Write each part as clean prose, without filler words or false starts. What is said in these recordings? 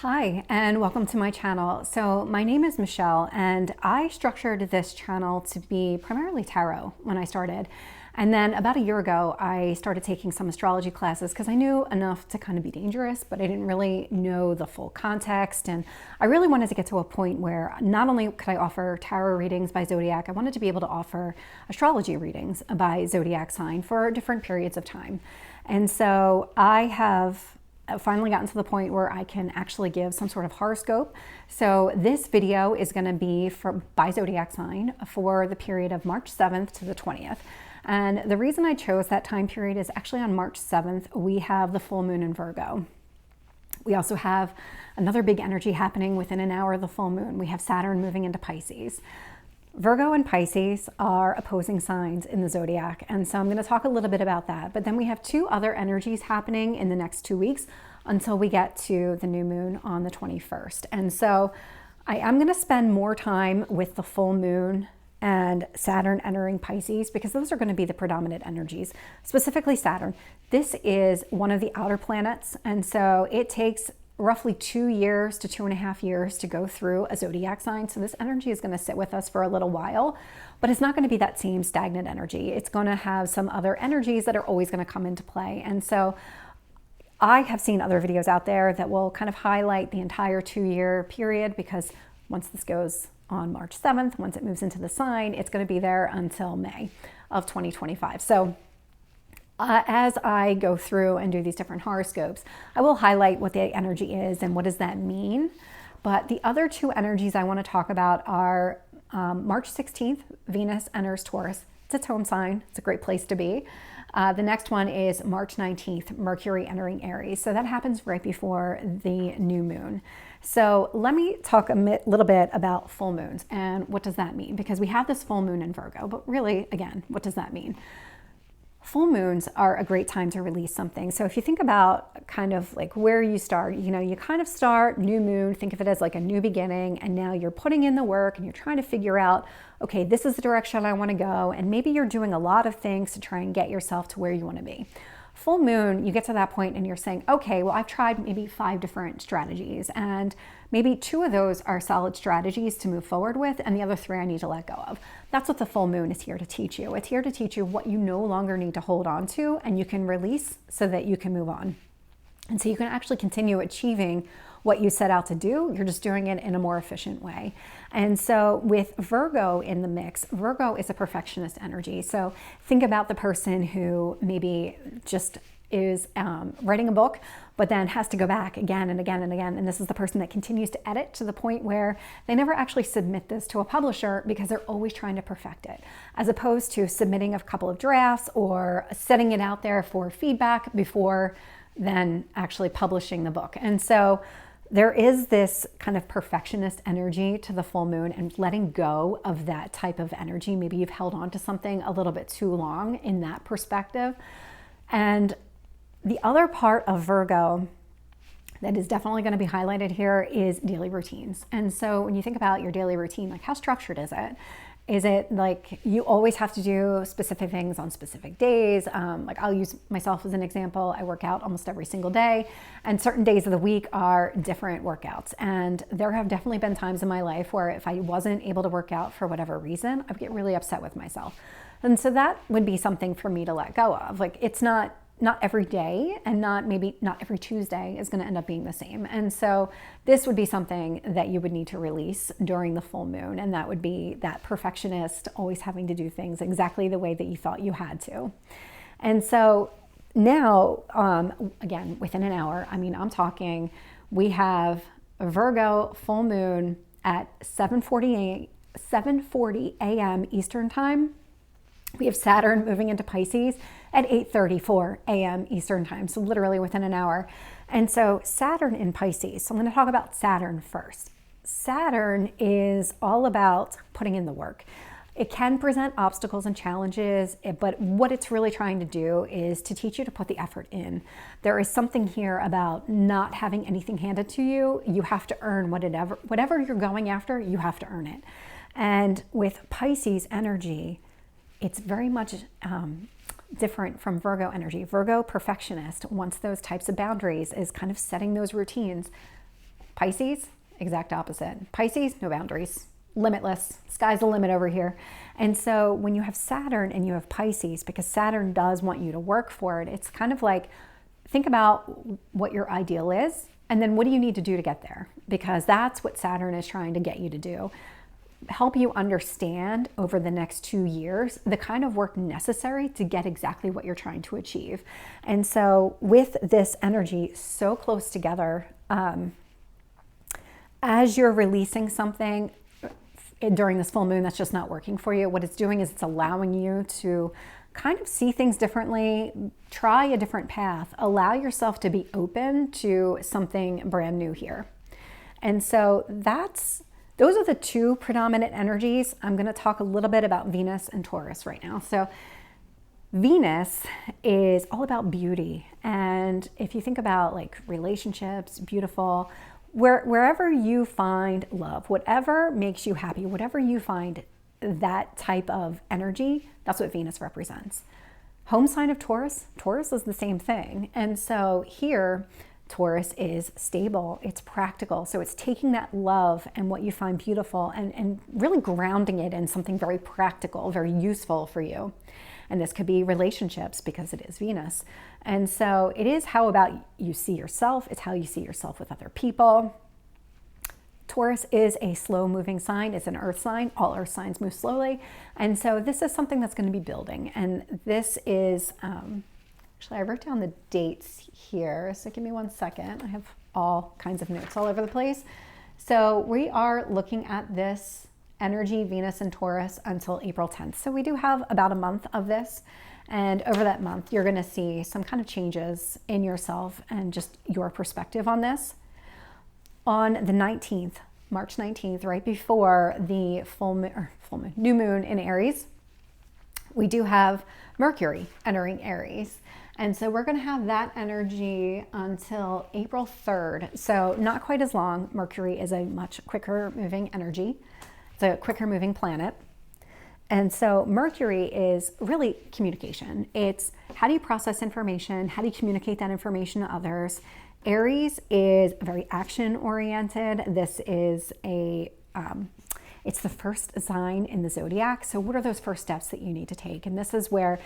Hi, and welcome to my channel. So my name is Michelle, and I structured this channel to be primarily tarot when I started. And then about a year ago, I started taking some astrology classes because I knew enough to kind of be dangerous, but I didn't really know the full context. And I really wanted to get to a point where not only could I offer tarot readings by Zodiac, I wanted to be able to offer astrology readings by Zodiac sign for different periods of time. And so I have finally gotten to the point where I can actually give some sort of horoscope. So this video is going to be by Zodiac sign for the period of March 7th to the 20th. And the reason I chose that time period is actually on March 7th, we have the full moon in Virgo. We also have another big energy happening within an hour of the full moon. We have Saturn moving into Pisces. Virgo and Pisces are opposing signs in the Zodiac, and so I'm going to talk a little bit about that. But then we have two other energies happening in the next 2 weeks until we get to the new moon on the 21st. And so I am going to spend more time with the full moon and Saturn entering Pisces because those are going to be the predominant energies, specifically Saturn. This is one of the outer planets, and so it takes roughly 2 years to 2.5 years to go through a Zodiac sign. So this energy is going to sit with us for a little while, but it's not going to be that same stagnant energy. It's going to have some other energies that are always going to come into play. And so I have seen other videos out there that will kind of highlight the entire 2-year period, because once this goes on March 7th, once it moves into the sign, it's going to be there until May of 2025. So as I go through and do these different horoscopes, I will highlight what the energy is and what does that mean. But the other two energies I want to talk about are March 16th, Venus enters Taurus. It's its home sign. It's a great place to be. The next one is March 19th, Mercury entering Aries. So that happens right before the new moon. So let me talk a little bit about full moons and what does that mean? Because we have this full moon in Virgo, but really, again, what does that mean? Full moons are a great time to release something. So if you think about kind of like where you start, you kind of start new moon, think of it as like a new beginning, and now you're putting in the work and you're trying to figure out, okay, this is the direction I want to go. And maybe you're doing a lot of things to try and get yourself to where you want to be. Full moon, you get to that point and you're saying, okay, well, I've tried maybe 5 different strategies, and maybe 2 of those are solid strategies to move forward with, and the other 3 I need to let go of. That's what the full moon is here to teach you. It's here to teach you what you no longer need to hold on to, and you can release so that you can move on. And so you can actually continue achieving what you set out to do. You're just doing it in a more efficient way. And so with Virgo in the mix, Virgo is a perfectionist energy. So think about the person who maybe just is writing a book, but then has to go back again and again and again. And this is the person that continues to edit to the point where they never actually submit this to a publisher because they're always trying to perfect it, as opposed to submitting a couple of drafts or setting it out there for feedback before then actually publishing the book. And so there is this kind of perfectionist energy to the full moon, and letting go of that type of energy. Maybe you've held on to something a little bit too long in that perspective. And the other part of Virgo that is definitely going to be highlighted here is daily routines. And so when you think about your daily routine, like how structured is it? Is it like you always have to do specific things on specific days? Like I'll use myself as an example. I work out almost every single day, and certain days of the week are different workouts. And there have definitely been times in my life where if I wasn't able to work out for whatever reason, I'd get really upset with myself. And so that would be something for me to let go of. Like it's not every day, and maybe not every Tuesday is going to end up being the same. And so this would be something that you would need to release during the full moon. And that would be that perfectionist, always having to do things exactly the way that you thought you had to. And so now, again, within an hour, I'm talking, we have a Virgo full moon at 7:40 a.m. Eastern time. We have Saturn moving into Pisces at 8:34 a.m. Eastern time, so literally within an hour. And so Saturn in Pisces, so I'm going to talk about Saturn first. Saturn is all about putting in the work. It can present obstacles and challenges, but what it's really trying to do is to teach you to put the effort in. There is something here about not having anything handed to you. You have to earn whatever you're going after, you have to earn it. And with Pisces energy, it's very much different from Virgo energy. Virgo perfectionist wants those types of boundaries, is kind of setting those routines. Pisces, exact opposite. Pisces, no boundaries, limitless, sky's the limit over here. And so when you have Saturn and you have Pisces, because Saturn does want you to work for it, it's kind of like, think about what your ideal is, and then what do you need to do to get there? Because that's what Saturn is trying to get you to do. Help you understand over the next 2 years the kind of work necessary to get exactly what you're trying to achieve. And so with this energy so close together, as you're releasing something during this full moon that's just not working for you, what it's doing is it's allowing you to kind of see things differently, try a different path, allow yourself to be open to something brand new here. And so those are the two predominant energies. I'm going to talk a little bit about Venus and Taurus right now. So Venus is all about beauty. And if you think about like relationships, beautiful, wherever you find love, whatever makes you happy, whatever you find that type of energy, that's what Venus represents. Home sign of Taurus, Taurus is the same thing. And so here, Taurus is stable, it's practical. So it's taking that love and what you find beautiful and really grounding it in something very practical, very useful for you. And this could be relationships because it is Venus. And so it is how about you see yourself, it's how you see yourself with other people. Taurus is a slow moving sign. It's an earth sign. All earth signs move slowly. And so this is something that's going to be building. And this is, actually I wrote down the dates here. So give me 1 second. I have all kinds of notes all over the place. So we are looking at this energy, Venus and Taurus, until April 10th. So we do have about a month of this. And over that month, you're going to see some kind of changes in yourself and just your perspective on this. On the 19th, March 19th, right before the new moon in Aries, we do have Mercury entering Aries. And so we're going to have that energy until April 3rd. So not quite as long. Mercury is a much quicker moving energy. It's a quicker moving planet. And so Mercury is really communication. It's how do you process information? How do you communicate that information to others? Aries is very action oriented. This is it's the first sign in the Zodiac. So what are those first steps that you need to take? And this is where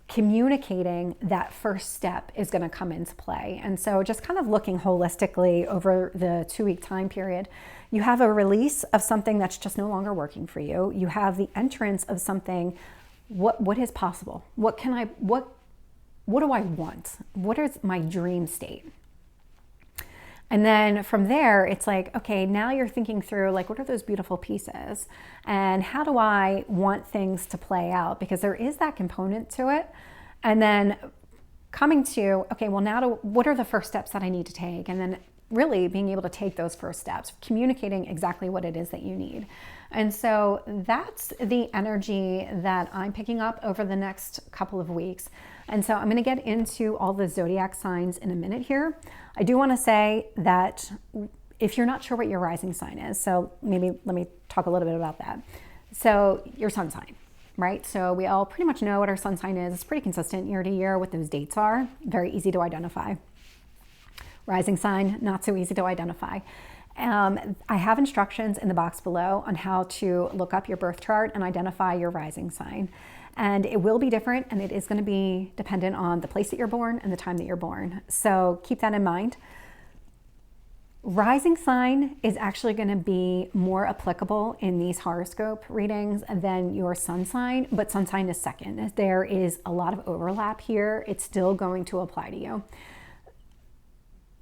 communicating that first step is going to come into play. And so just kind of looking holistically over the 2-week time period, you have a release of something that's just no longer working for you. You have the entrance of something, what is possible? What do I want? What is my dream state? And then from there, it's like, okay, now you're thinking through like, what are those beautiful pieces? And how do I want things to play out? Because there is that component to it. And then coming to, okay, well now what are the first steps that I need to take? And then really being able to take those first steps, communicating exactly what it is that you need. And so that's the energy that I'm picking up over the next couple of weeks. And so I'm going to get into all the zodiac signs in a minute here. I do want to say that if you're not sure what your rising sign is, so maybe let me talk a little bit about that. So your sun sign, right? So we all pretty much know what our sun sign is. It's pretty consistent year to year what those dates are. Very easy to identify. Rising sign, not so easy to identify. I have instructions in the box below on how to look up your birth chart and identify your rising sign. And it will be different, and it is going to be dependent on the place that you're born and the time that you're born. So keep that in mind. Rising sign is actually going to be more applicable in these horoscope readings than your sun sign, but sun sign is second. There is a lot of overlap here. It's still going to apply to you.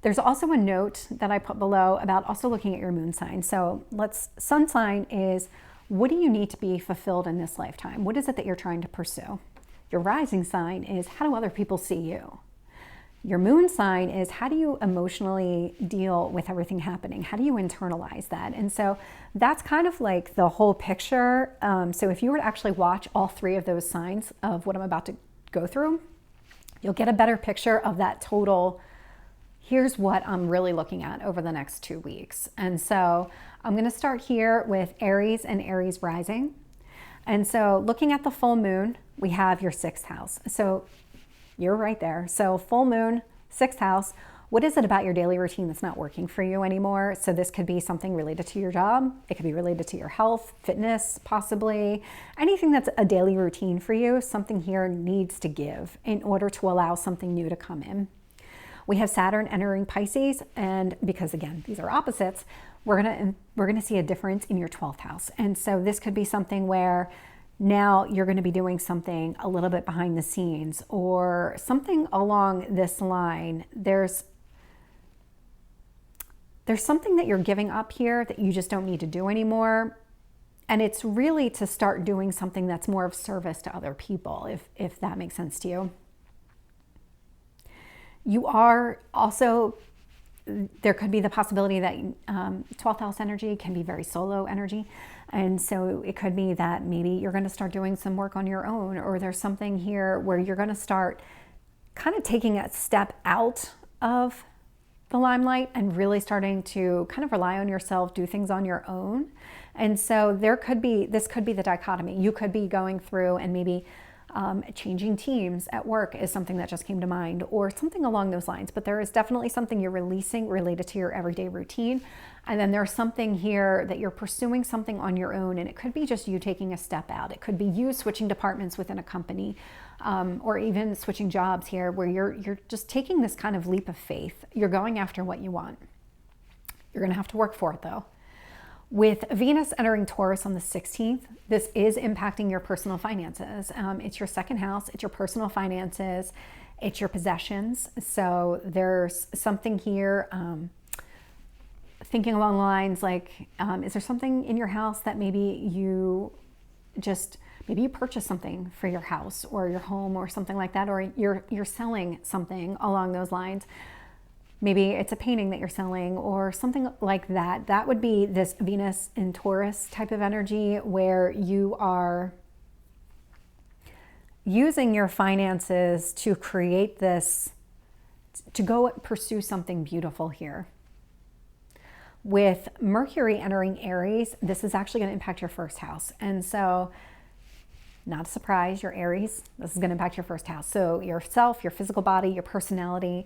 There's also a note that I put below about also looking at your moon sign. So sun sign is, what do you need to be fulfilled in this lifetime? What is it that you're trying to pursue? Your rising sign is, how do other people see you? Your moon sign is, how do you emotionally deal with everything happening? How do you internalize that? And so that's kind of like the whole picture. So if you were to actually watch all three of those signs of what I'm about to go through, you'll get a better picture of that total. Here's what I'm really looking at over the next 2 weeks. And so I'm going to start here with Aries and Aries rising. And so looking at the full moon, we have your 6th house. So you're right there. So full moon, 6th house. What is it about your daily routine that's not working for you anymore? So this could be something related to your job. It could be related to your health, fitness, possibly. Anything that's a daily routine for you, something here needs to give in order to allow something new to come in. We have Saturn entering Pisces, and because again, these are opposites, we're gonna see a difference in your 12th house. And so this could be something where now you're going to be doing something a little bit behind the scenes or something along this line. There's something that you're giving up here that you just don't need to do anymore. And it's really to start doing something that's more of service to other people, if that makes sense to you. You are also, there could be the possibility that 12th house energy can be very solo energy. And so it could be that maybe you're going to start doing some work on your own, or there's something here where you're going to start kind of taking a step out of the limelight and really starting to kind of rely on yourself, do things on your own. And so this could be the dichotomy. You could be going through and maybe changing teams at work is something that just came to mind, or something along those lines. But there is definitely something you're releasing related to your everyday routine. And then there's something here that you're pursuing something on your own, and it could be just you taking a step out. It could be you switching departments within a company, or even switching jobs here, where you're just taking this kind of leap of faith. You're going after what you want. You're going to have to work for it though. With Venus entering Taurus on the 16th, this is impacting your personal finances. It's your second house, it's your personal finances, it's your possessions. So there's something here, thinking along the lines like, is there something in your house that maybe you purchase something for your house or your home or something like that, or you're selling something along those lines. Maybe it's a painting that you're selling or something like that. That would be this Venus in Taurus type of energy, where you are using your finances to create this, to go pursue something beautiful here. With Mercury entering Aries, this is actually going to impact your first house. And so, not a surprise, your Aries, this is going to impact your first house. So yourself, your physical body, your personality.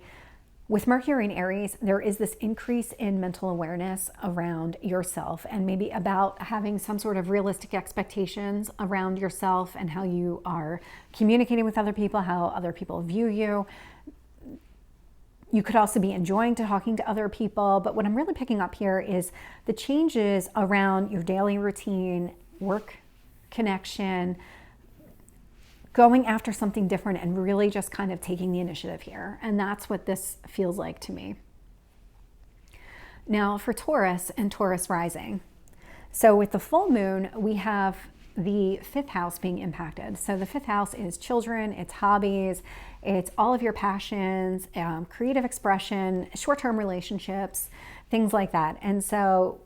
With Mercury in Aries, there is this increase in mental awareness around yourself, and maybe about having some sort of realistic expectations around yourself and how you are communicating with other people, how other people view you. You could also be enjoying talking to other people, but what I'm really picking up here is the changes around your daily routine, work connection, going after something different and really just kind of taking the initiative here. And that's what this feels like to me. Now for Taurus and Taurus rising. So with the full moon, we have the 5th house being impacted. So the 5th house is children, it's hobbies, it's all of your passions, creative expression, short-term relationships, things like that. And so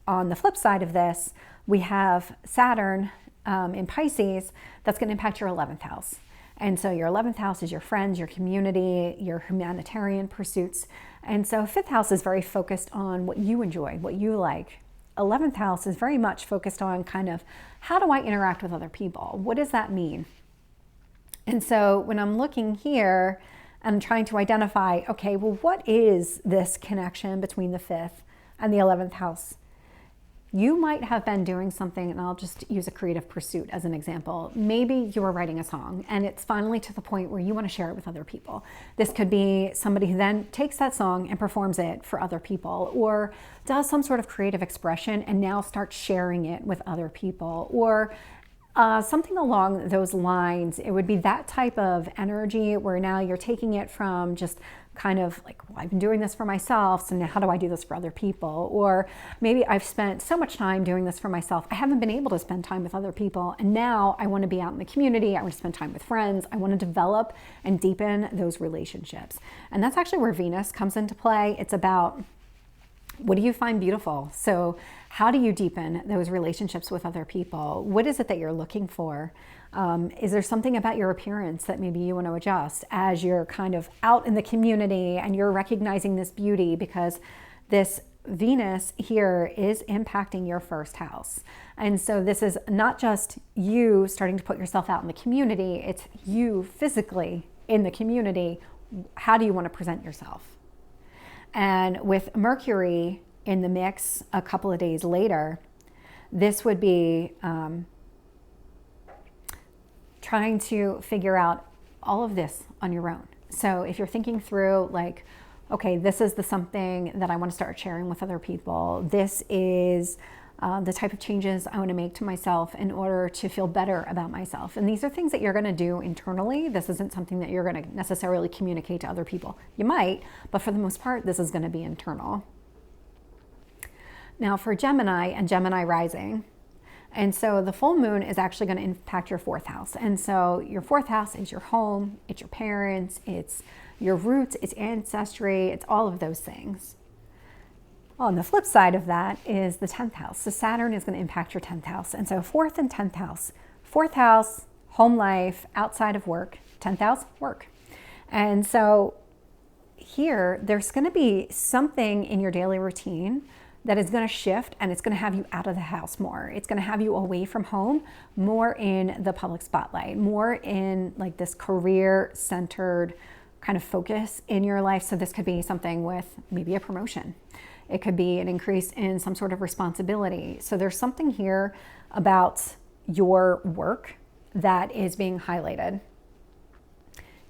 on the flip side of this, we have Saturn in Pisces, that's going to impact your 11th house. And so your 11th house is your friends, your community, your humanitarian pursuits. And so 5th house is very focused on what you enjoy, what you like. 11th house is very much focused on kind of, how do I interact with other people? What does that mean? And so when I'm looking here, I'm trying to identify, okay, well, what is this connection between the 5th and the 11th house? You might have been doing something, and I'll just use a creative pursuit as an example. Maybe you were writing a song and it's finally to the point where you want to share it with other people. This could be somebody who then takes that song and performs it for other people, or does some sort of creative expression and now starts sharing it with other people, or something along those lines. It would be that type of energy where now you're taking it from just kind of like, well, I've been doing this for myself, so now how do I do this for other people? Or maybe I've spent so much time doing this for myself, I haven't been able to spend time with other people, and now I want to be out in the community, I want to spend time with friends, I want to develop and deepen those relationships. And that's actually where Venus comes into play. It's about, what do you find beautiful? So how do you deepen those relationships with other people? What is it that you're looking for? Is there something about your appearance that maybe you want to adjust as you're kind of out in the community and you're recognizing this beauty? Because this Venus here is impacting your first house. And so this is not just you starting to put yourself out in the community, it's you physically in the community. How do you want to present yourself? And with Mercury in the mix a couple of days later, this would be trying to figure out all of this on your own. So if you're thinking through like, okay, this is the something that I want to start sharing with other people. This is the type of changes I want to make to myself in order to feel better about myself. And these are things that you're going to do internally. This isn't something that you're going to necessarily communicate to other people. You might, but for the most part, this is going to be internal. Now for Gemini and Gemini rising, and so the full moon is actually going to impact your fourth house. And so your fourth house is your home, it's your parents, it's your roots, it's ancestry, it's all of those things. On the flip side of that is the 10th house. So Saturn is going to impact your 10th house. And so 4th and 10th house. 4th house, home life, outside of work. 10th house, work. And so here, there's going to be something in your daily routine that is going to shift, and it's going to have you out of the house more. It's going to have you away from home, more in the public spotlight, more in like this career-centered kind of focus in your life. So this could be something with maybe a promotion. It could be an increase in some sort of responsibility. So there's something here about your work that is being highlighted.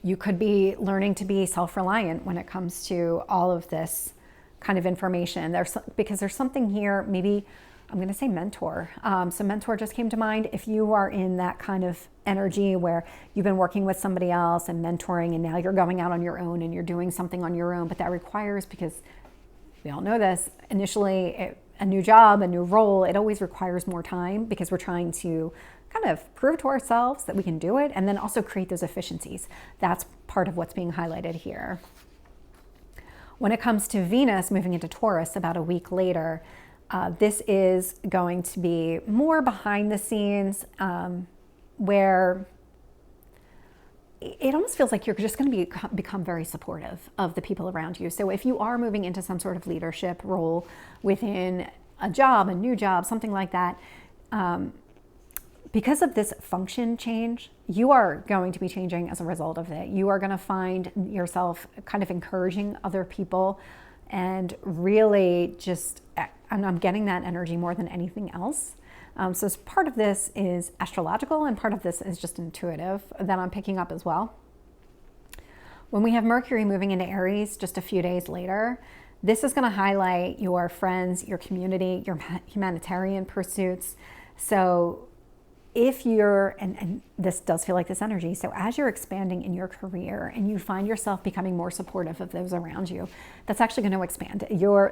You could be learning to be self-reliant when it comes to all of this kind of information. Because there's something here, maybe I'm going to say mentor. So mentor just came to mind. If you are in that kind of energy where you've been working with somebody else and mentoring, and now you're going out on your own and you're doing something on your own, but that requires, because we all know this, initially a new job, a new role, it always requires more time because we're trying to kind of prove to ourselves that we can do it and then also create those efficiencies. That's part of what's being highlighted here. When it comes to Venus moving into Taurus about a week later, this is going to be more behind the scenes where it almost feels like you're just going to become very supportive of the people around you. So if you are moving into some sort of leadership role within a job, a new job, something like that, because of this function change, you are going to be changing as a result of it. You are going to find yourself kind of encouraging other people and really just, and I'm getting that energy more than anything else. So part of this is astrological and part of this is just intuitive that I'm picking up as well. When we have Mercury moving into Aries just a few days later, this is going to highlight your friends, your community, your humanitarian pursuits. So if you're, and this does feel like this energy, so as you're expanding in your career and you find yourself becoming more supportive of those around you, that's actually going to expand.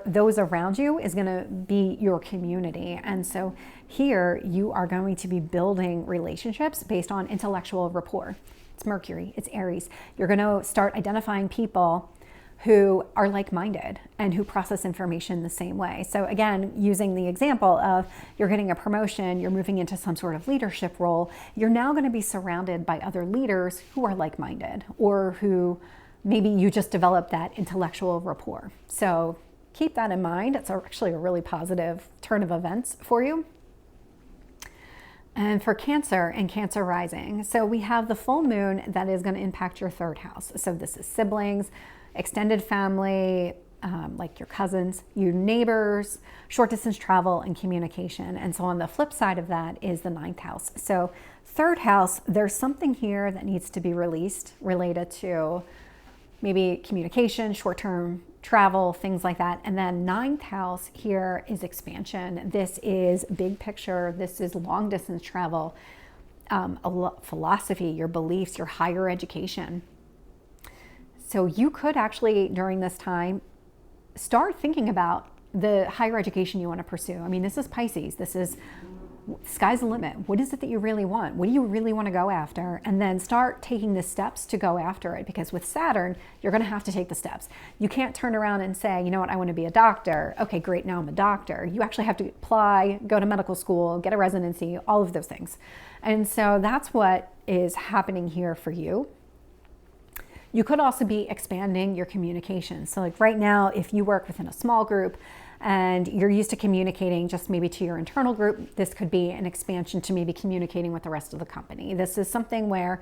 Those around you is going to be your community. And so here you are going to be building relationships based on intellectual rapport. It's Mercury, it's Aries. You're going to start identifying people who are like-minded and who process information the same way. So again, using the example of you're getting a promotion, you're moving into some sort of leadership role, you're now going to be surrounded by other leaders who are like-minded or who maybe you just developed that intellectual rapport. So keep that in mind. It's actually a really positive turn of events for you. And for Cancer and Cancer rising, so we have the full moon that is going to impact your third house. So this is siblings, extended family, like your cousins, your neighbors, short distance travel and communication. And so on the flip side of that is the 9th house. So third house, there's something here that needs to be released related to maybe communication, short-term travel, things like that. And then 9th house here is expansion. This is big picture. This is long distance travel, philosophy, your beliefs, your higher education. So you could actually, during this time, start thinking about the higher education you want to pursue. I mean, this is Pisces. This is sky's the limit. What is it that you really want? What do you really want to go after? And then start taking the steps to go after it. Because with Saturn, you're going to have to take the steps. You can't turn around and say, you know what, I want to be a doctor. Okay, great, now I'm a doctor. You actually have to apply, go to medical school, get a residency, all of those things. And so that's what is happening here for you. You could also be expanding your communication. So like right now, if you work within a small group and you're used to communicating just maybe to your internal group, this could be an expansion to maybe communicating with the rest of the company. This is something where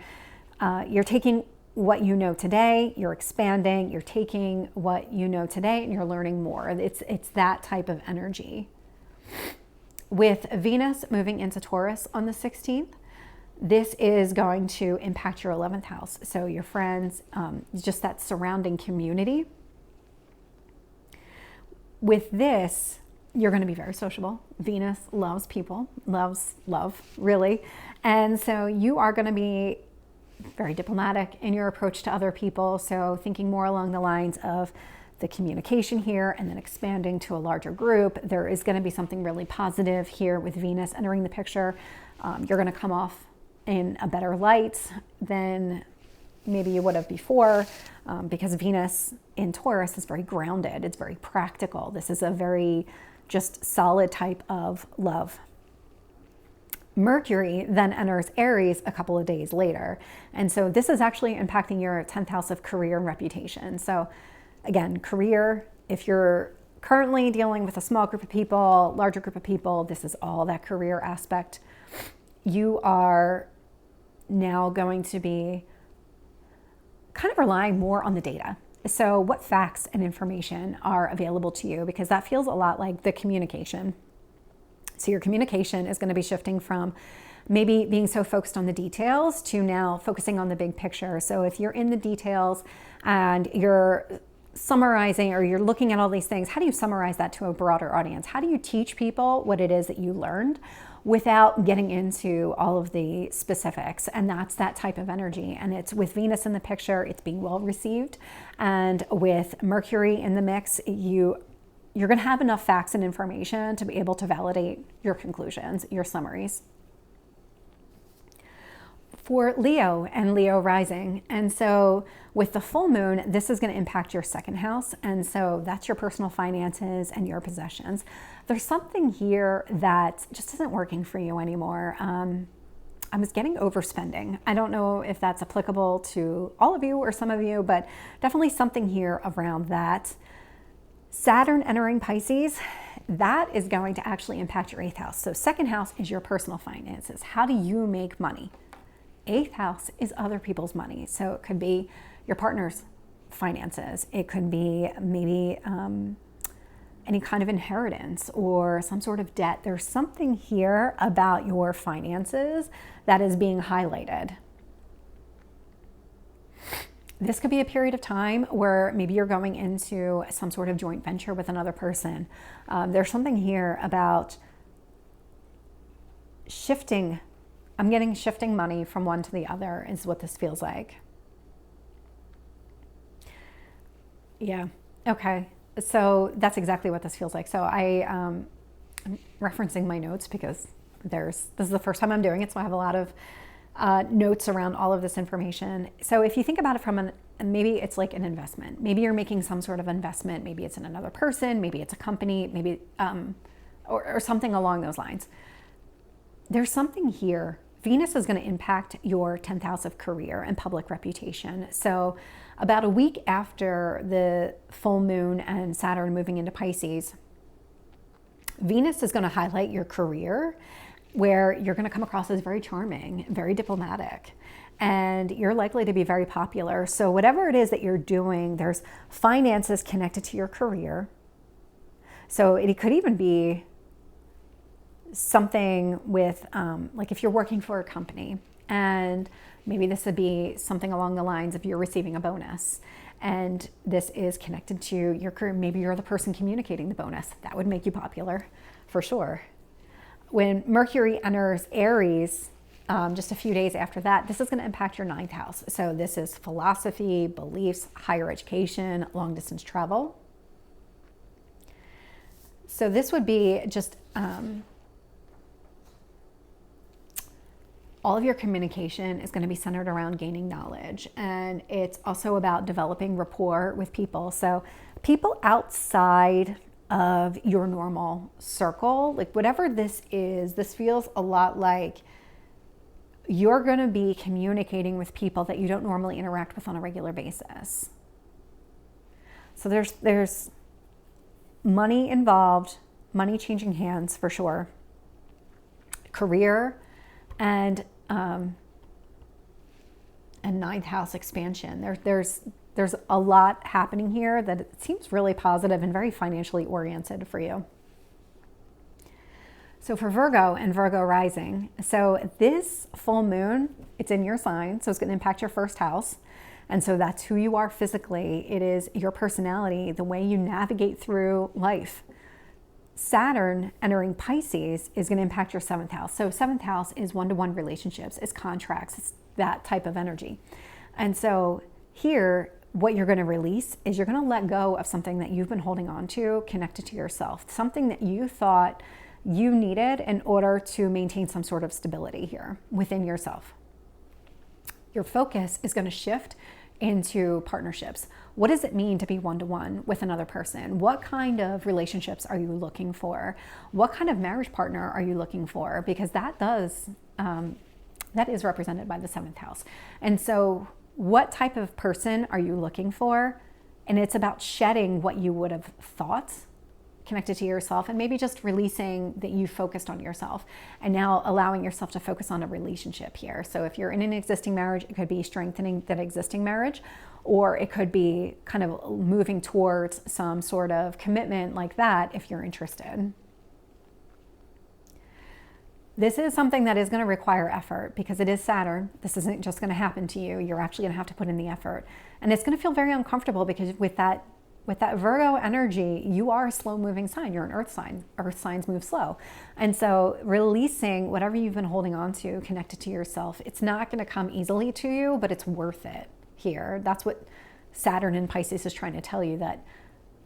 you're taking what you know today, you're expanding, you're taking what you know today and you're learning more. It's that type of energy. With Venus moving into Taurus on the 16th, this is going to impact your 11th house. So your friends, just that surrounding community. With this, you're going to be very sociable. Venus loves people, loves love, really. And so you are going to be very diplomatic in your approach to other people. So thinking more along the lines of the communication here and then expanding to a larger group. There is going to be something really positive here with Venus entering the picture. You're going to come off in a better light than maybe you would have before, because Venus in Taurus is very grounded. It's very practical. This is a very just solid type of love. Mercury then enters Aries a couple of days later. And so this is actually impacting your 10th house of career and reputation. So again, career, if you're currently dealing with a small group of people, larger group of people, this is all that career aspect. You are now going to be kind of relying more on the data. So what facts and information are available to you? Because that feels a lot like the communication. So your communication is going to be shifting from maybe being so focused on the details to now focusing on the big picture. So if you're in the details and you're summarizing or you're looking at all these things, how do you summarize that to a broader audience? How do you teach people what it is that you learned without getting into all of the specifics? And that's that type of energy. And it's with Venus in the picture, it's being well received. And with Mercury in the mix, you're going to have enough facts and information to be able to validate your conclusions, your summaries. For Leo and Leo rising. And so with the full moon, this is going to impact your second house. And so that's your personal finances and your possessions. There's something here that just isn't working for you anymore. I was getting overspending. I don't know if that's applicable to all of you or some of you, but definitely something here around that. Saturn entering Pisces, that is going to actually impact your 8th house. So 2nd house is your personal finances. How do you make money? 8th house is other people's money. So it could be your partner's finances. It could be maybe any kind of inheritance or some sort of debt. There's something here about your finances that is being highlighted. This could be a period of time where maybe you're going into some sort of joint venture with another person. There's something here about shifting. I'm getting shifting money from one to the other is what this feels like. Yeah. Okay. So that's exactly what this feels like. So I'm referencing my notes because this is the first time I'm doing it. So I have a lot of notes around all of this information. So if you think about it from maybe it's like an investment. Maybe you're making some sort of investment. Maybe it's in another person. Maybe it's a company. Maybe or something along those lines. There's something here. Venus is going to impact your 10th house of career and public reputation. So about a week after the full moon and Saturn moving into Pisces, Venus is going to highlight your career, where you're going to come across as very charming, very diplomatic, and you're likely to be very popular. So whatever it is that you're doing, there's finances connected to your career. So it could even be something with, like if you're working for a company, and maybe this would be something along the lines of you're receiving a bonus, and this is connected to your career. Maybe you're the person communicating the bonus. That would make you popular for sure. When Mercury enters Aries, just a few days after that, this is going to impact your 9th house. So this is philosophy, beliefs, higher education, long distance travel. So this would be just all of your communication is going to be centered around gaining knowledge. And it's also about developing rapport with people. So people outside of your normal circle, like whatever this is, this feels a lot like you're going to be communicating with people that you don't normally interact with on a regular basis. So there's money involved, money changing hands for sure, career, and and ninth house expansion. There's a lot happening here that it seems really positive and very financially oriented for you. So for Virgo and Virgo rising, so this full moon, it's in your sign, so it's going to impact your first house. And so that's who you are physically. It is your personality, the way you navigate through life. Saturn entering Pisces is going to impact your seventh house. So seventh house is one-to-one relationships, it's contracts, it's that type of energy. And so here, what you're going to release is you're going to let go of something that you've been holding on to connected to yourself, something that you thought you needed in order to maintain some sort of stability here within yourself. Your focus is going to shift into partnerships. What does it mean to be one-to-one with another person? What kind of relationships are you looking for? What kind of marriage partner are you looking for? Because that is represented by the seventh house. And so what type of person are you looking for? And it's about shedding what you would have thought connected to yourself, and maybe just releasing that you focused on yourself and now allowing yourself to focus on a relationship here. So if you're in an existing marriage, it could be strengthening that existing marriage, or it could be kind of moving towards some sort of commitment like that if you're interested. This is something that is going to require effort because it is Saturn. This isn't just going to happen to you. You're actually going to have to put in the effort. And it's going to feel very uncomfortable because with that Virgo energy, you are a slow moving sign. You're an earth sign. Earth signs move slow. And so releasing whatever you've been holding on to connected to yourself, it's not going to come easily to you, but it's worth it here. That's what Saturn in Pisces is trying to tell you, that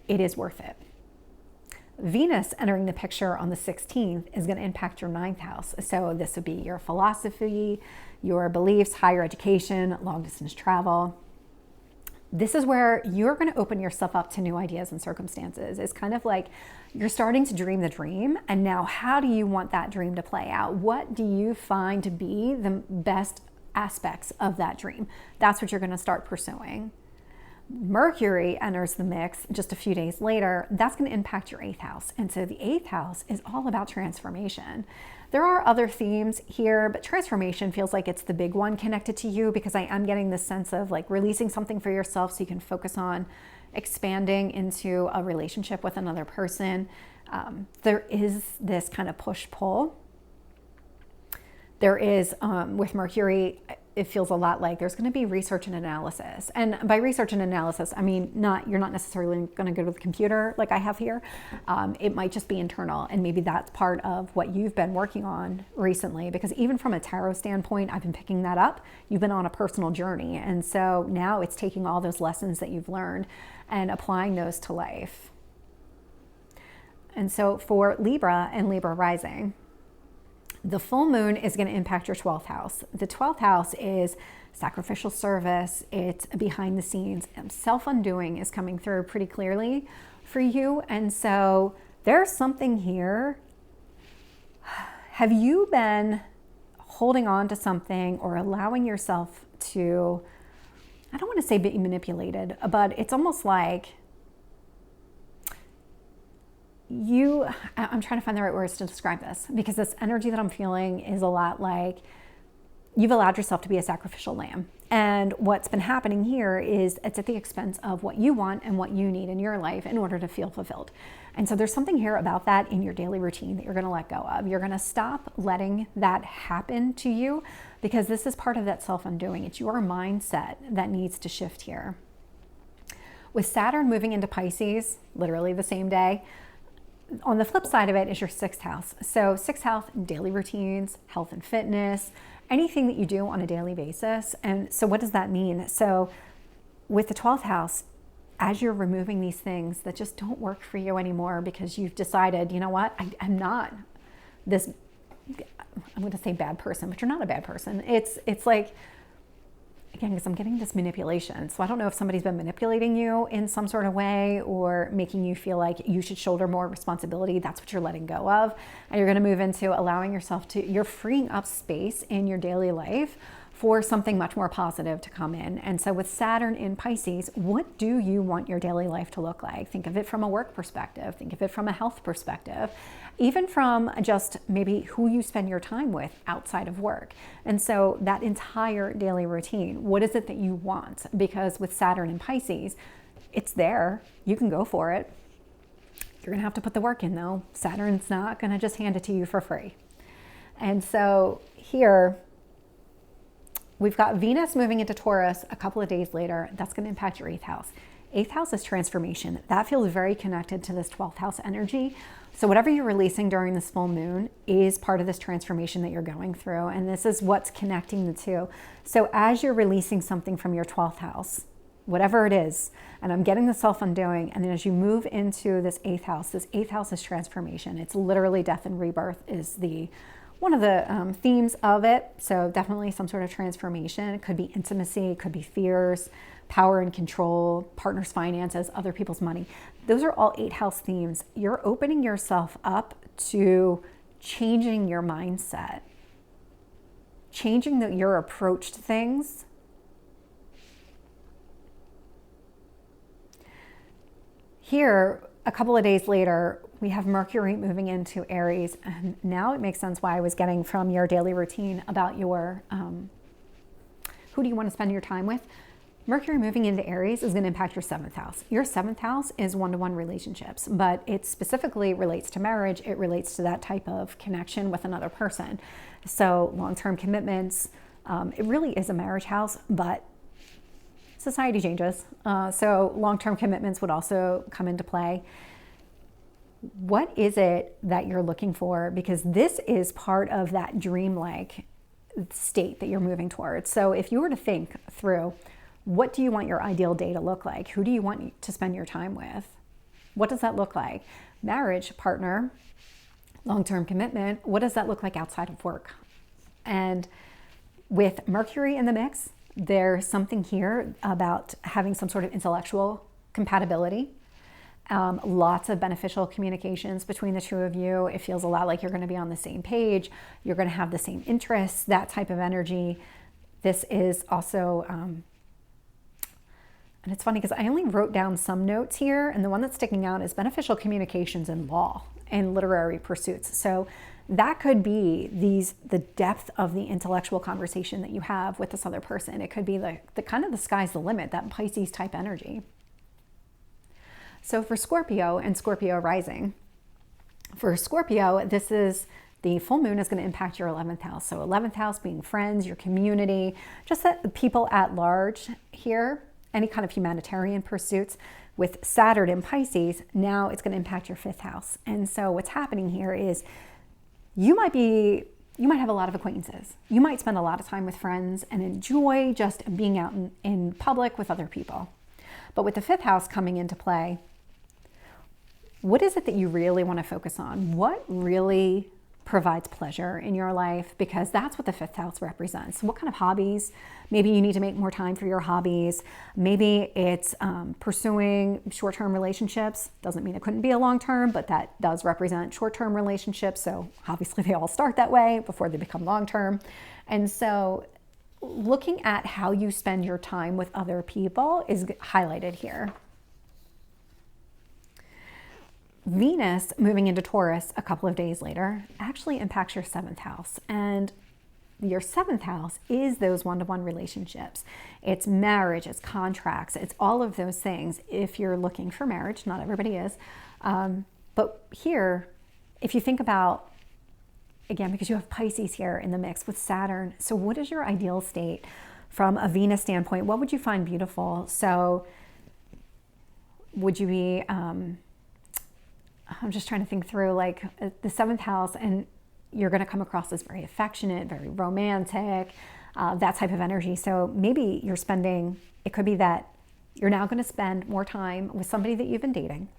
it is worth it. Venus entering the picture on the 16th is going to impact your ninth house. So this would be your philosophy, your beliefs, higher education, long distance travel. This is where you're going to open yourself up to new ideas and circumstances. It's kind of like you're starting to dream the dream. And now how do you want that dream to play out? What do you find to be the best aspects of that dream? That's what you're going to start pursuing. Mercury enters the mix just a few days later. That's going to impact your eighth house. And so the eighth house is all about transformation. There are other themes here, but transformation feels like it's the big one connected to you, because I am getting this sense of like releasing something for yourself so you can focus on expanding into a relationship with another person. There is this kind of push-pull. There is, with Mercury, it feels a lot like there's going to be research and analysis. And by research and analysis, I mean, you're not necessarily going to go to the computer like I have here. It might just be internal. And maybe that's part of what you've been working on recently, because even from a tarot standpoint, I've been picking that up. You've been on a personal journey. And so now it's taking all those lessons that you've learned and applying those to life. And so for Libra and Libra rising, the full moon is going to impact your 12th house. The 12th house is sacrificial service. It's behind the scenes. Self-undoing is coming through pretty clearly for you. And so there's something here. Have you been holding on to something or allowing yourself to, I don't want to say be manipulated, but it's almost like I'm trying to find the right words to describe this, because this energy that I'm feeling is a lot like you've allowed yourself to be a sacrificial lamb. And what's been happening here is it's at the expense of what you want and what you need in your life in order to feel fulfilled. And so there's something here about that in your daily routine that you're going to let go of. You're going to stop letting that happen to you, because this is part of that self-undoing. It's your mindset that needs to shift here. With Saturn moving into Pisces, literally the same day, on the flip side of it is your sixth house. So sixth house, daily routines, health and fitness, anything that you do on a daily basis. And so what does that mean? So with the 12th house, as you're removing these things that just don't work for you anymore because you've decided, you know what, I'm not this, I'm going to say bad person, but you're not a bad person. It's like, again, because I'm getting this manipulation. So I don't know if somebody's been manipulating you in some sort of way or making you feel like you should shoulder more responsibility. That's what you're letting go of. And you're going to move into allowing yourself to, you're freeing up space in your daily life for something much more positive to come in. And so with Saturn in Pisces, what do you want your daily life to look like? Think of it from a work perspective, think of it from a health perspective, even from just maybe who you spend your time with outside of work. And so that entire daily routine, what is it that you want? Because with Saturn in Pisces, it's there, you can go for it. You're gonna have to put the work in though. Saturn's not gonna just hand it to you for free. And so here, we've got Venus moving into Taurus a couple of days later. That's going to impact your 8th house. 8th house is transformation. That feels very connected to this 12th house energy. So whatever you're releasing during this full moon is part of this transformation that you're going through. And this is what's connecting the two. So as you're releasing something from your 12th house, whatever it is, and I'm getting the self-undoing, and then as you move into this 8th house is transformation. It's literally death and rebirth is one of the themes of it. So definitely some sort of transformation. It could be intimacy, it could be fears, power and control, partners' finances, other people's money. Those are all 8th house themes. You're opening yourself up to changing your mindset, changing your approach to things. Here, a couple of days later, we have Mercury moving into Aries, and now it makes sense why I was getting from your daily routine about your, who do you want to spend your time with? Mercury moving into Aries is going to impact your 7th house. Your 7th house is one-to-one relationships, but it specifically relates to marriage. It relates to that type of connection with another person. So long-term commitments, it really is a marriage house, but society changes. So long-term commitments would also come into play. What is it that you're looking for? Because this is part of that dreamlike state that you're moving towards. So if you were to think through, what do you want your ideal day to look like? Who do you want to spend your time with? What does that look like? Marriage, partner, long-term commitment. What does that look like outside of work? And with Mercury in the mix, there's something here about having some sort of intellectual compatibility. Lots of beneficial communications between the two of you. It feels a lot like you're going to be on the same page. You're going to have the same interests, that type of energy. This is also, and it's funny because I only wrote down some notes here, and the one that's sticking out is beneficial communications in law and literary pursuits. So that could be the depth of the intellectual conversation that you have with this other person. It could be the kind of the sky's the limit, that Pisces type energy. So for Scorpio and Scorpio rising, for Scorpio, this is the full moon is going to impact your 11th house. So 11th house being friends, your community, just the people at large here, any kind of humanitarian pursuits. With Saturn in Pisces, now it's going to impact your 5th house. And so what's happening here is you might have a lot of acquaintances. You might spend a lot of time with friends and enjoy just being out in public with other people. But with the 5th house coming into play, what is it that you really want to focus on? What really provides pleasure in your life? Because that's what the 5th house represents. What kind of hobbies? Maybe you need to make more time for your hobbies. Maybe it's pursuing short-term relationships. Doesn't mean it couldn't be a long-term, but that does represent short-term relationships. So obviously they all start that way before they become long-term. And so looking at how you spend your time with other people is highlighted here. Venus moving into Taurus a couple of days later actually impacts your 7th house. And your 7th house is those one-to-one relationships. It's marriage, it's contracts, it's all of those things. If you're looking for marriage, not everybody is. But here, if you think about, again, because you have Pisces here in the mix with Saturn, so what is your ideal state from a Venus standpoint? What would you find beautiful? So would you be, I'm just trying to think through like the 7th house, and you're going to come across as very affectionate, very romantic, that type of energy. So maybe you're spending, it could be that you're now going to spend more time with somebody that you've been dating,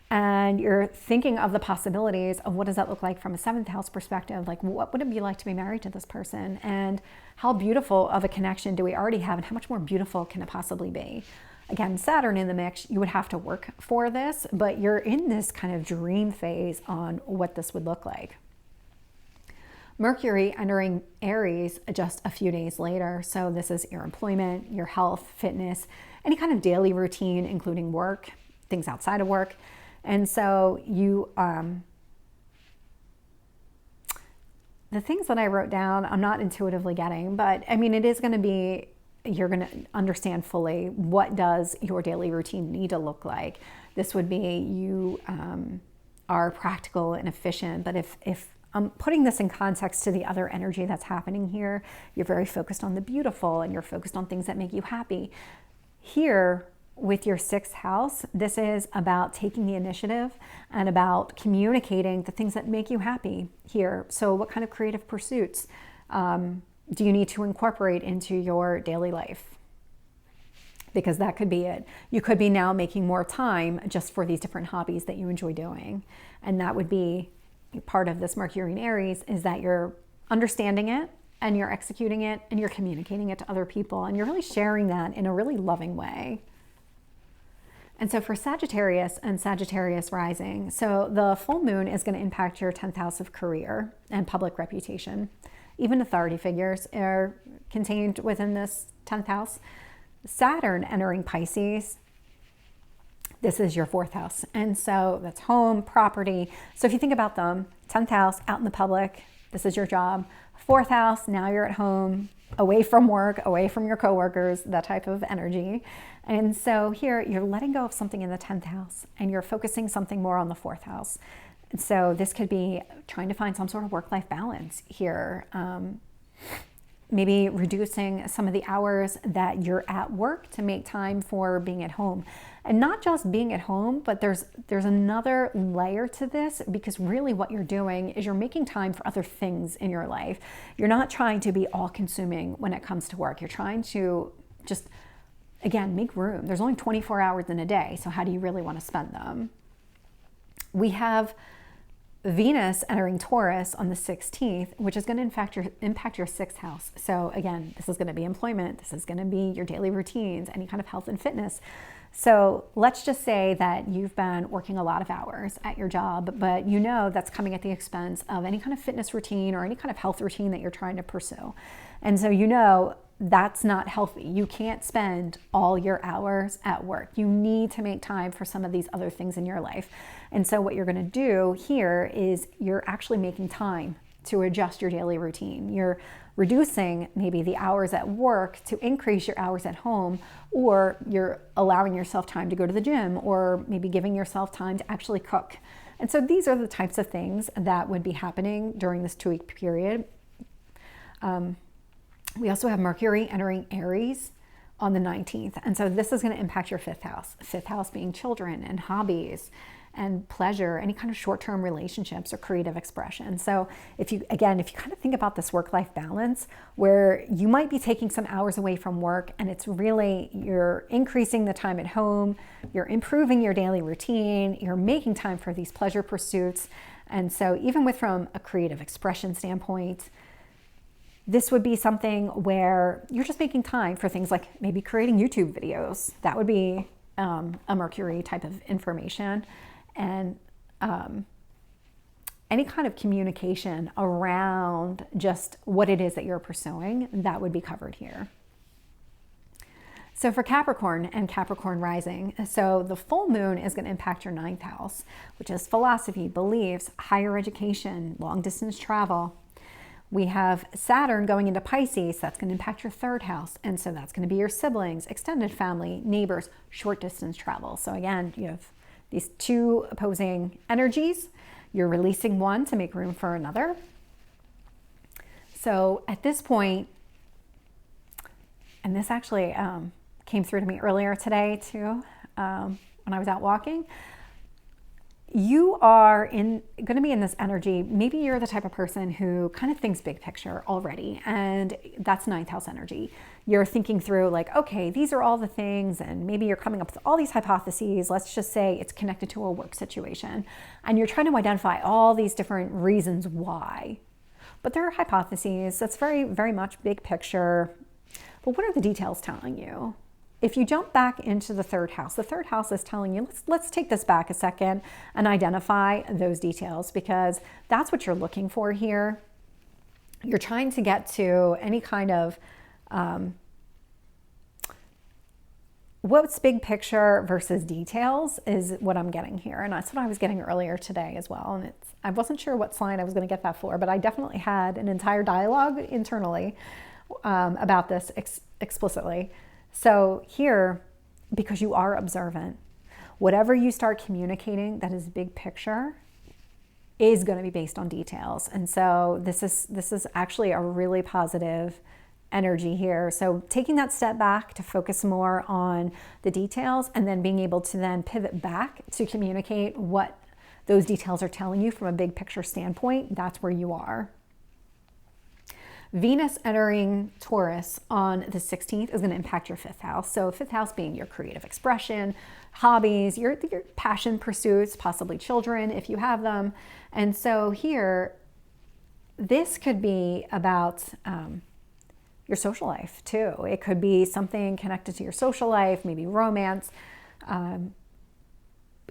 and you're thinking of the possibilities of what does that look like from a 7th house perspective? Like, what would it be like to be married to this person? And how beautiful of a connection do we already have, and how much more beautiful can it possibly be? Again, Saturn in the mix, you would have to work for this, but you're in this kind of dream phase on what this would look like. Mercury entering Aries just a few days later. So this is your employment, your health, fitness, any kind of daily routine, including work, things outside of work. And so you, the things that I wrote down, I'm not intuitively getting, but I mean, it is going to be, you're going to understand fully what does your daily routine need to look like. This would be you are practical and efficient, but if I'm putting this in context to the other energy that's happening here, you're very focused on the beautiful and you're focused on things that make you happy. Here, with your 6th house, this is about taking the initiative and about communicating the things that make you happy here. So what kind of creative pursuits do you need to incorporate into your daily life? Because that could be it. You could be now making more time just for these different hobbies that you enjoy doing. And that would be part of this Mercury in Aries, is that you're understanding it and you're executing it and you're communicating it to other people. And you're really sharing that in a really loving way. And so for Sagittarius and Sagittarius rising, so the full moon is going to impact your 10th house of career and public reputation. Even authority figures are contained within this 10th house. Saturn entering Pisces, this is your 4th house. And so that's home, property. So if you think about them, 10th house, out in the public, this is your job. 4th house, now you're at home, away from work, away from your coworkers, that type of energy. And so here you're letting go of something in the 10th house and you're focusing something more on the 4th house. And so this could be trying to find some sort of work-life balance here. Maybe reducing some of the hours that you're at work to make time for being at home. And not just being at home, but there's another layer to this, because really what you're doing is you're making time for other things in your life. You're not trying to be all-consuming when it comes to work. You're trying to just, again, make room. There's only 24 hours in a day, so how do you really want to spend them? We have Venus entering Taurus on the 16th, which is going to impact your 6th house. So again, this is going to be employment. This is going to be your daily routines, any kind of health and fitness. So let's just say that you've been working a lot of hours at your job, but you know that's coming at the expense of any kind of fitness routine or any kind of health routine that you're trying to pursue. And so you know that's not healthy. You can't spend all your hours at work. You need to make time for some of these other things in your life. And so what you're going to do here is you're actually making time to adjust your daily routine. You're reducing maybe the hours at work to increase your hours at home, or you're allowing yourself time to go to the gym, or maybe giving yourself time to actually cook. And so these are the types of things that would be happening during this 2-week period. We also have Mercury entering Aries on the 19th. And so this is going to impact your 5th house. 5th house being children and hobbies and pleasure, any kind of short-term relationships or creative expression. So if you kind of think about this work-life balance, where you might be taking some hours away from work and it's really, you're increasing the time at home, you're improving your daily routine, you're making time for these pleasure pursuits. And so even from a creative expression standpoint, this would be something where you're just making time for things like maybe creating YouTube videos. That would be a Mercury type of information. And any kind of communication around just what it is that you're pursuing, that would be covered here. So for Capricorn and Capricorn rising, so the full moon is going to impact your 9th house, which is philosophy, beliefs, higher education, long distance travel. We have Saturn going into Pisces. That's going to impact your 3rd house. And so that's going to be your siblings, extended family, neighbors, short distance travel. So again, you have these 2 opposing energies. You're releasing one to make room for another. So at this point, and this actually came through to me earlier today too, when I was out walking, you are going to be in this energy. Maybe you're the type of person who kind of thinks big picture already, and that's 9th house energy. You're thinking through like, okay, these are all the things, and maybe you're coming up with all these hypotheses. Let's just say it's connected to a work situation, and you're trying to identify all these different reasons why. But there are hypotheses. That's very, very much big picture. But what are the details telling you? If you jump back into the 3rd house, the 3rd house is telling you, let's take this back a second and identify those details, because that's what you're looking for here. You're trying to get to any kind of what's big picture versus details is what I'm getting here. And that's what I was getting earlier today as well. And I wasn't sure what sign I was going to get that for, but I definitely had an entire dialogue internally about this explicitly. So here, because you are observant, whatever you start communicating that is big picture is going to be based on details. And so this is actually a really positive energy here. So taking that step back to focus more on the details and then being able to then pivot back to communicate what those details are telling you from a big picture standpoint, that's where you are. Venus entering Taurus on the 16th is going to impact your 5th house. So 5th house being your creative expression, hobbies, your passion pursuits, possibly children if you have them. And so here, this could be about your social life too. It could be something connected to your social life, maybe romance.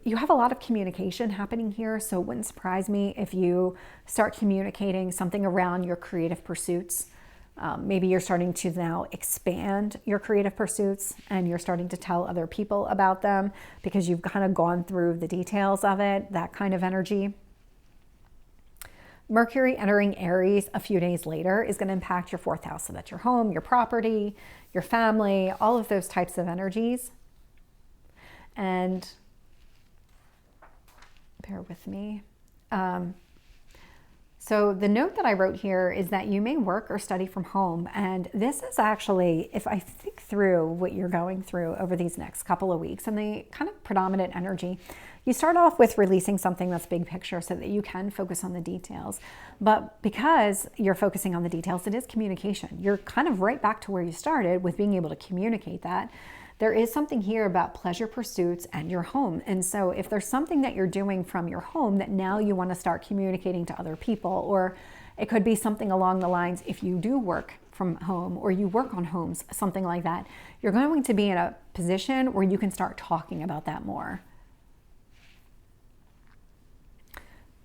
You have a lot of communication happening here, so it wouldn't surprise me if you start communicating something around your creative pursuits. Maybe you're starting to now expand your creative pursuits and you're starting to tell other people about them because you've kind of gone through the details of it, that kind of energy. Mercury entering Aries a few days later is going to impact your 4th house. So that's your home, your property, your family, all of those types of energies. And bear with me. So the note that I wrote here is that you may work or study from home. And this is actually, if I think through what you're going through over these next couple of weeks and the kind of predominant energy, you start off with releasing something that's big picture so that you can focus on the details. But because you're focusing on the details, it is communication. You're kind of right back to where you started with being able to communicate that. There is something here about pleasure pursuits and your home. And so if there's something that you're doing from your home that now you want to start communicating to other people, or it could be something along the lines, if you do work from home or you work on homes, something like that, you're going to be in a position where you can start talking about that more.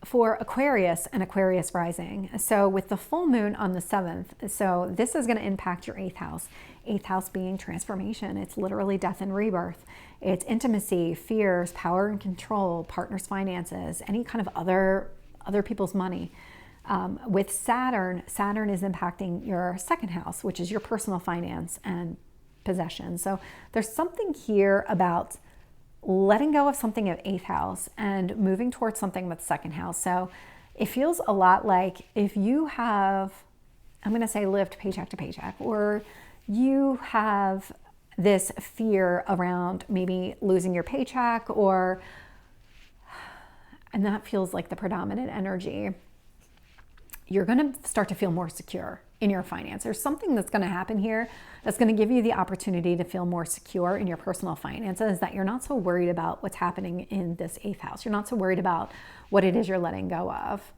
For Aquarius and Aquarius rising, so with the full moon on the 7th, so this is going to impact your 8th house. 8th house being transformation. It's literally death and rebirth. It's intimacy, fears, power and control, partners' finances, any kind of other people's money. With Saturn is impacting your 2nd house, which is your personal finance and possession. So there's something here about letting go of something at 8th house and moving towards something with 2nd house. So it feels a lot like if you have, I'm going to say, lived paycheck to paycheck, or you have this fear around maybe losing your paycheck, and that feels like the predominant energy, you're going to start to feel more secure in your finance. There's something that's going to happen here that's going to give you the opportunity to feel more secure in your personal finances, that you're not so worried about what's happening in this 8th house. You're not so worried about what it is you're letting go of.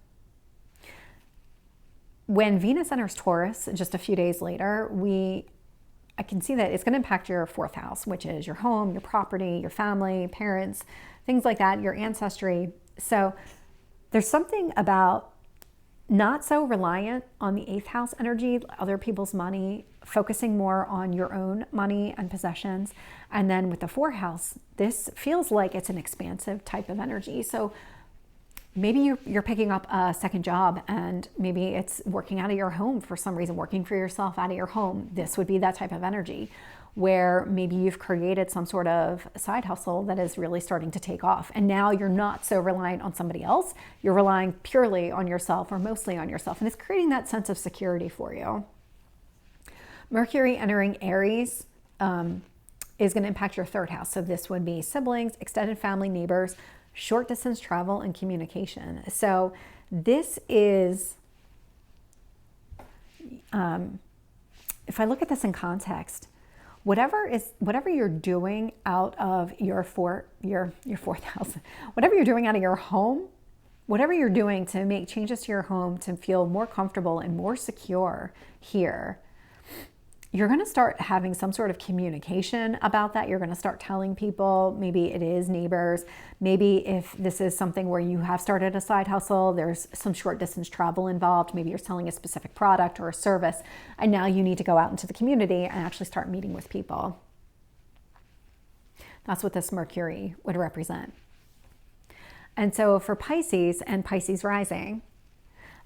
When Venus enters Taurus just a few days later, I can see that it's going to impact your 4th house, which is your home, your property, your family, parents, things like that, your ancestry. So there's something about not so reliant on the 8th house energy, other people's money, focusing more on your own money and possessions. And then with the 4th house, this feels like it's an expansive type of energy. So maybe you're picking up a second job and maybe it's working out of your home for some reason, working for yourself out of your home. This would be that type of energy where maybe you've created some sort of side hustle that is really starting to take off. And now you're not so reliant on somebody else. You're relying purely on yourself or mostly on yourself. And it's creating that sense of security for you. Mercury entering Aries is going to impact your 3rd house. So this would be siblings, extended family, neighbors, short distance travel, and communication. So this is, if I look at this in context, whatever you're doing out of your 4th house, whatever you're doing out of your home, whatever you're doing to make changes to your home to feel more comfortable and more secure here, you're going to start having some sort of communication about that. You're going to start telling people, maybe it is neighbors, maybe if this is something where you have started a side hustle, there's some short distance travel involved, maybe you're selling a specific product or a service, and now you need to go out into the community and actually start meeting with people. That's what this Mercury would represent. And so for Pisces and Pisces rising,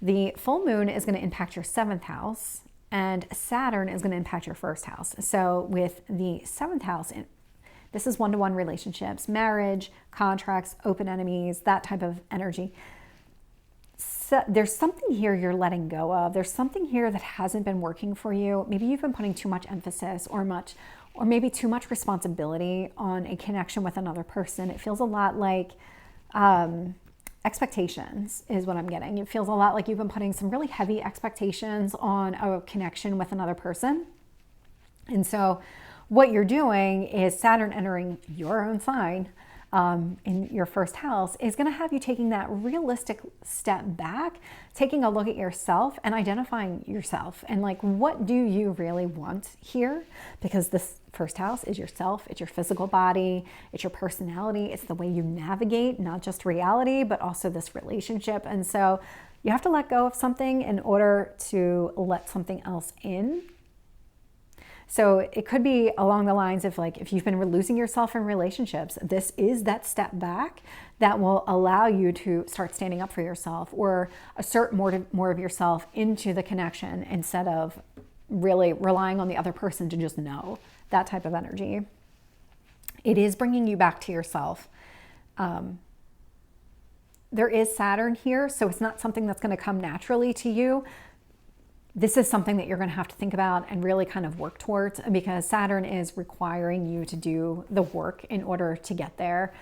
the full moon is going to impact your 7th house, and Saturn is going to impact your 1st house. So with the 7th house, this is one-to-one relationships, marriage, contracts, open enemies, that type of energy. So there's something here you're letting go of. There's something here that hasn't been working for you. Maybe you've been putting too much emphasis or maybe too much responsibility on a connection with another person. It feels a lot like expectations is what I'm getting. It feels a lot like you've been putting some really heavy expectations on a connection with another person. And so what you're doing is Saturn entering your own sign in your 1st house is going to have you taking that realistic step back, taking a look at yourself and identifying yourself and like, what do you really want here? Because this 1st house is yourself, it's your physical body, it's your personality, it's the way you navigate, not just reality, but also this relationship. And so you have to let go of something in order to let something else in. So it could be along the lines of like, if you've been losing yourself in relationships, this is that step back that will allow you to start standing up for yourself or assert more of yourself into the connection instead of really relying on the other person to just know. That type of energy. It is bringing you back to yourself. There is Saturn here, so it's not something that's going to come naturally to you. This is something that you're going to have to think about and really kind of work towards, because Saturn is requiring you to do the work in order to get there.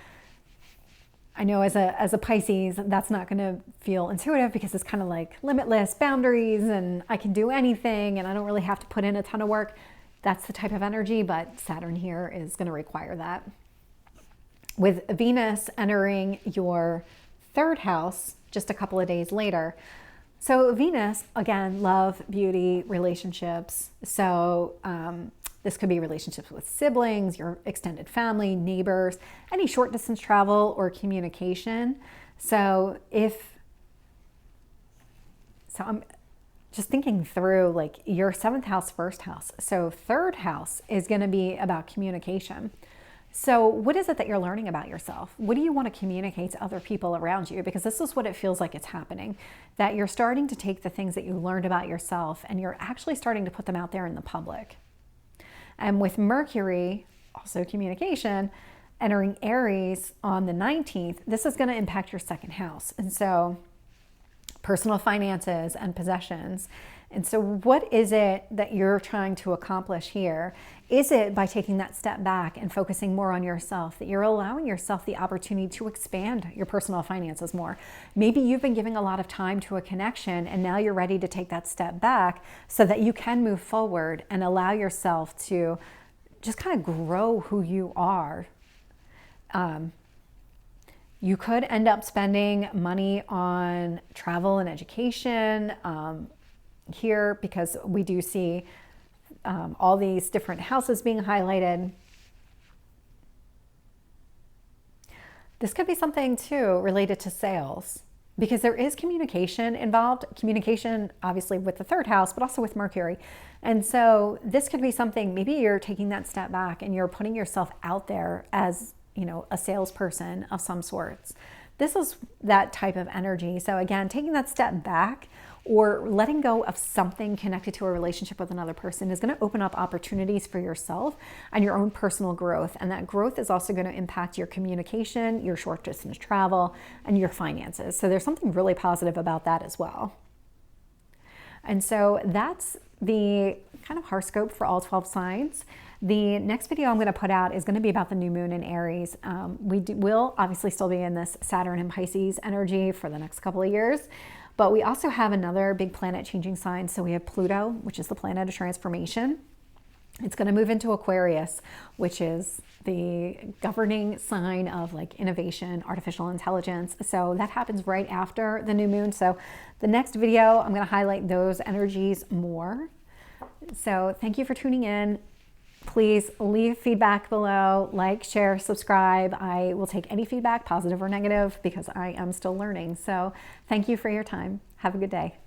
I know as a Pisces, that's not going to feel intuitive because it's kind of like limitless boundaries and I can do anything and I don't really have to put in a ton of work. That's the type of energy, but Saturn here is going to require that. With Venus entering your 3rd house just a couple of days later. So Venus, again, love, beauty, relationships. So this could be relationships with siblings, your extended family, neighbors, any short distance travel or communication. So I'm just thinking through like your 7th house, 1st house. So 3rd house is going to be about communication. So what is it that you're learning about yourself? What do you want to communicate to other people around you? Because this is what it feels like it's happening, that you're starting to take the things that you learned about yourself and you're actually starting to put them out there in the public. And with Mercury, also communication, entering Aries on the 19th, this is going to impact your 2nd house. And so personal finances and possessions. And so what is it that you're trying to accomplish here? Is it by taking that step back and focusing more on yourself that you're allowing yourself the opportunity to expand your personal finances more? Maybe you've been giving a lot of time to a connection and now you're ready to take that step back so that you can move forward and allow yourself to just kind of grow who you are. You could end up spending money on travel and education here because we do see all these different houses being highlighted. This could be something too related to sales because there is communication involved. Communication obviously with the 3rd house, but also with Mercury. And so this could be something, maybe you're taking that step back and you're putting yourself out there as, you know, a salesperson of some sorts. This is that type of energy. So again, taking that step back or letting go of something connected to a relationship with another person is going to open up opportunities for yourself and your own personal growth. And that growth is also going to impact your communication, your short distance travel, and your finances. So there's something really positive about that as well. And so that's the kind of horoscope for all 12 signs. The next video I'm going to put out is going to be about the new moon in Aries. We'll obviously still be in this Saturn and Pisces energy for the next couple of years, but we also have another big planet changing sign. So we have Pluto, which is the planet of transformation. It's going to move into Aquarius, which is the governing sign of like innovation, artificial intelligence. So that happens right after the new moon. So the next video, I'm going to highlight those energies more. So thank you for tuning in. Please leave feedback below, like, share, subscribe. I will take any feedback, positive or negative, because I am still learning. So thank you for your time. Have a good day.